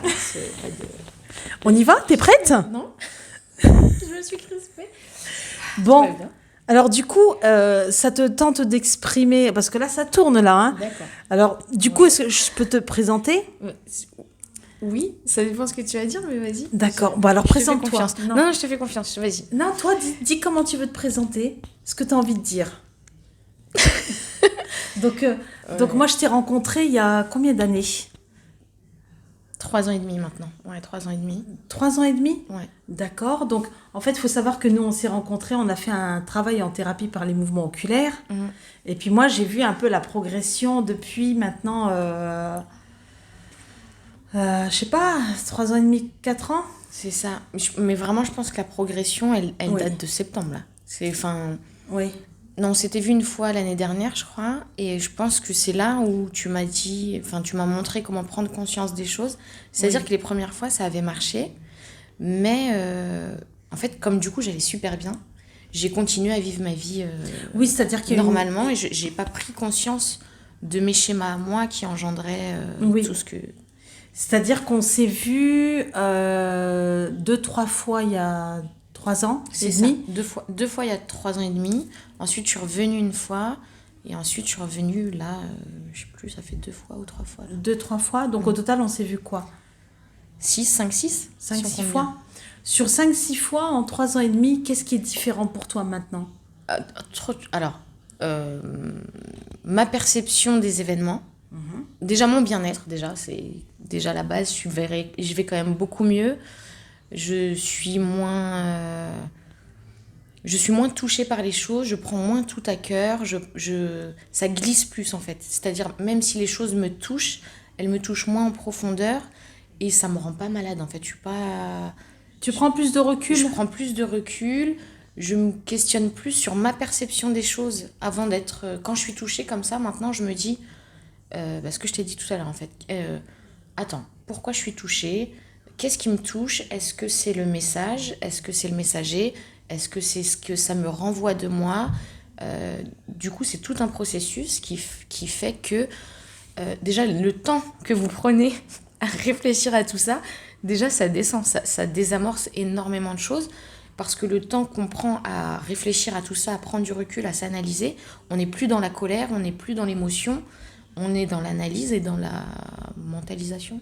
classe. On y va? T'es prête? Non. Je me suis crispée. Bon, Tout va bien. alors du coup, ça te tente d'exprimer, parce que là, ça tourne là, hein. D'accord. Alors, du coup, est-ce que je peux te présenter? Oui, ça dépend ce que tu vas dire, mais vas-y. D'accord. Bon, alors Je te fais présente-toi. confiance. Non, je te fais confiance. Vas-y. Non, toi, dis comment tu veux te présenter, ce que tu as envie de dire. Donc moi, je t'ai rencontré il y a combien d'années? 3 ans et demi maintenant. Ouais, 3 ans et demi. 3 ans et demi? Ouais. D'accord. Donc, en fait, il faut savoir que nous, on s'est rencontrés, on a fait un travail en thérapie par les mouvements oculaires. Mhm. Et puis moi, j'ai vu un peu la progression depuis maintenant, je sais pas, 3 ans et demi, 4 ans? C'est ça. Mais vraiment, je pense que la progression, elle Oui. date de septembre, là. Enfin... Oui. Non, on s'était vu une fois l'année dernière, je crois, et je pense que c'est là où tu m'as dit, enfin, tu m'as montré comment prendre conscience des choses. C'est-à-dire Oui. que les premières fois, ça avait marché, mais en fait, comme du coup, j'allais super bien, j'ai continué à vivre ma vie Oui, c'est-à-dire qu'il y a normalement, et j'ai pas pris conscience de mes schémas à moi qui engendraient Oui. tout ce que... C'est-à-dire qu'on s'est vu 2-3 fois il y a 3 ans C'est et ça. demi. Deux fois il y a 3 ans et demi. Ensuite, je suis revenue une fois. Et ensuite, je suis revenue là, je sais plus, ça fait 2 fois ou 3 fois. 2-3 fois. Donc au total, on s'est vu quoi? 5-6 5-6 fois. Sur 5-6 fois, en 3 ans et demi, qu'est-ce qui est différent pour toi maintenant? Alors, ma perception des événements, déjà mon bien-être, c'est déjà la base, je vais quand même beaucoup mieux. Je suis moins touchée par les choses, je prends moins tout à cœur, ça glisse plus en fait. C'est-à-dire, même si les choses me touchent, elles me touchent moins en profondeur et ça me rend pas malade en fait. Je suis pas... Tu prends plus de recul? Je prends plus de recul, je me questionne plus sur ma perception des choses avant d'être... Quand je suis touchée comme ça, maintenant je me dis, ce que je t'ai dit tout à l'heure en fait, attends, pourquoi je suis touchée? Qu'est-ce qui me touche? Est-ce que c'est le message? Est-ce que c'est le messager? Est-ce que c'est ce que ça me renvoie de moi? Du coup, c'est tout un processus qui fait que déjà le temps que vous prenez à réfléchir à tout ça, déjà ça descend, ça désamorce énormément de choses parce que le temps qu'on prend à réfléchir à tout ça, à prendre du recul, à s'analyser, on n'est plus dans la colère, on n'est plus dans l'émotion, on est dans l'analyse et dans la mentalisation.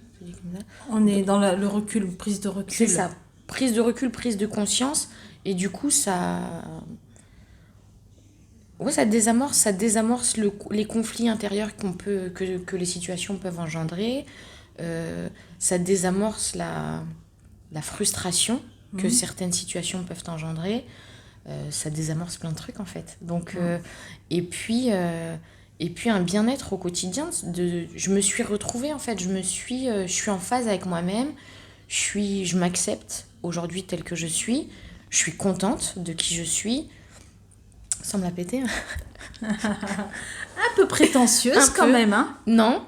On est dans le recul, prise de recul. C'est ça, prise de recul, prise de conscience, et du coup ça désamorce les conflits intérieurs que les situations peuvent engendrer. Ça désamorce la frustration que certaines situations peuvent engendrer. Ça désamorce plein de trucs en fait. Donc, et puis un bien-être au quotidien. Je me suis retrouvée en fait. Je suis en phase avec moi-même. Je m'accepte aujourd'hui telle que je suis. Je suis contente de qui je suis. Sans me la péter. Un peu prétentieuse quand même, hein? Non,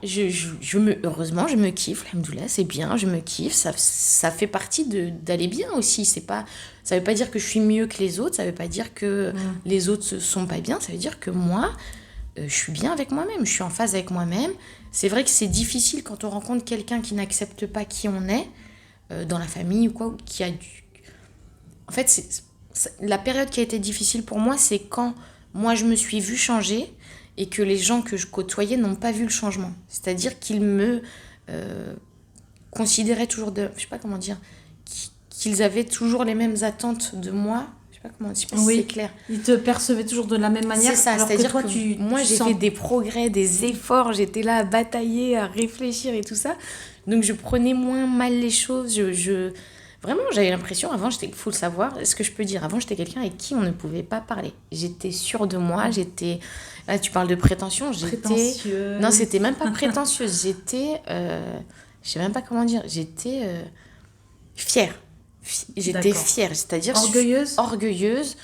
heureusement, je me kiffe. Alhamdoulilah, c'est bien, je me kiffe. Ça fait partie d'aller bien aussi. Ça veut pas dire que je suis mieux que les autres. Ça veut pas dire que les autres sont pas bien. Ça veut dire que moi, je suis bien avec moi-même. Je suis en phase avec moi-même. C'est vrai que c'est difficile quand on rencontre quelqu'un qui n'accepte pas qui on est, dans la famille ou quoi, ou qui a du... En fait, la période qui a été difficile pour moi, c'est quand moi je me suis vue changer et que les gens que je côtoyais n'ont pas vu le changement. C'est-à-dire qu'ils me considéraient toujours je sais pas comment dire, qu'ils avaient toujours les mêmes attentes de moi. Je sais pas comment dire, si c'est clair. Ils te percevaient toujours de la même manière. C'est ça, alors c'est-à-dire que toi, moi j'ai fait des progrès, des efforts, j'étais là à batailler, à réfléchir et tout ça. Donc je prenais moins mal les choses, Vraiment, j'avais l'impression, avant, il faut le savoir, ce que je peux dire, avant, j'étais quelqu'un avec qui on ne pouvait pas parler. J'étais sûre de moi, Là, tu parles de prétention, prétentieuse. Non, c'était même pas prétentieuse, j'étais... je sais même pas comment dire, j'étais fière. J'étais fière, c'est-à-dire... Orgueilleuse,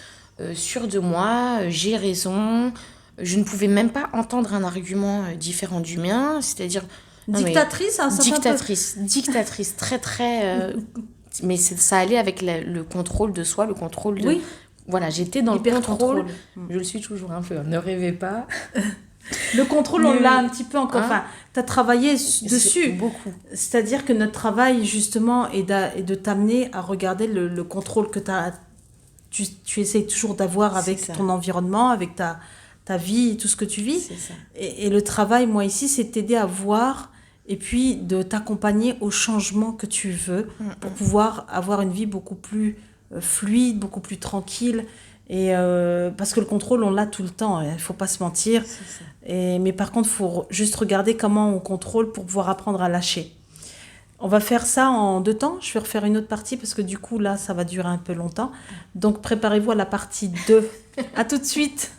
sûre de moi, j'ai raison. Je ne pouvais même pas entendre un argument différent du mien, c'est-à-dire... Dictatrice, hein, ça Dictatrice, très très... mais ça allait avec le contrôle de soi, le contrôle de... Oui. Voilà, j'étais dans le contrôle. Je le suis toujours un peu, ne rêvez pas. Le contrôle, on Mais l'a oui. un petit peu encore. Hein? Enfin, tu as travaillé dessus. Beaucoup. C'est-à-dire que notre travail, justement, est de t'amener à regarder le contrôle que tu essayes toujours d'avoir C'est avec ça. ton environnement, avec ta vie, tout ce que tu vis. C'est ça. Et le travail, moi, ici, c'est t'aider à voir et puis de t'accompagner au changement que tu veux pour pouvoir avoir une vie beaucoup plus fluide, beaucoup plus tranquille. Et parce que le contrôle, on l'a tout le temps, il ne faut pas se mentir. C'est ça. Mais par contre, il faut juste regarder comment on contrôle pour pouvoir apprendre à lâcher. On va faire ça en 2 temps. Je vais refaire une autre partie parce que du coup, là, ça va durer un peu longtemps. Donc, préparez-vous à la partie 2. À tout de suite.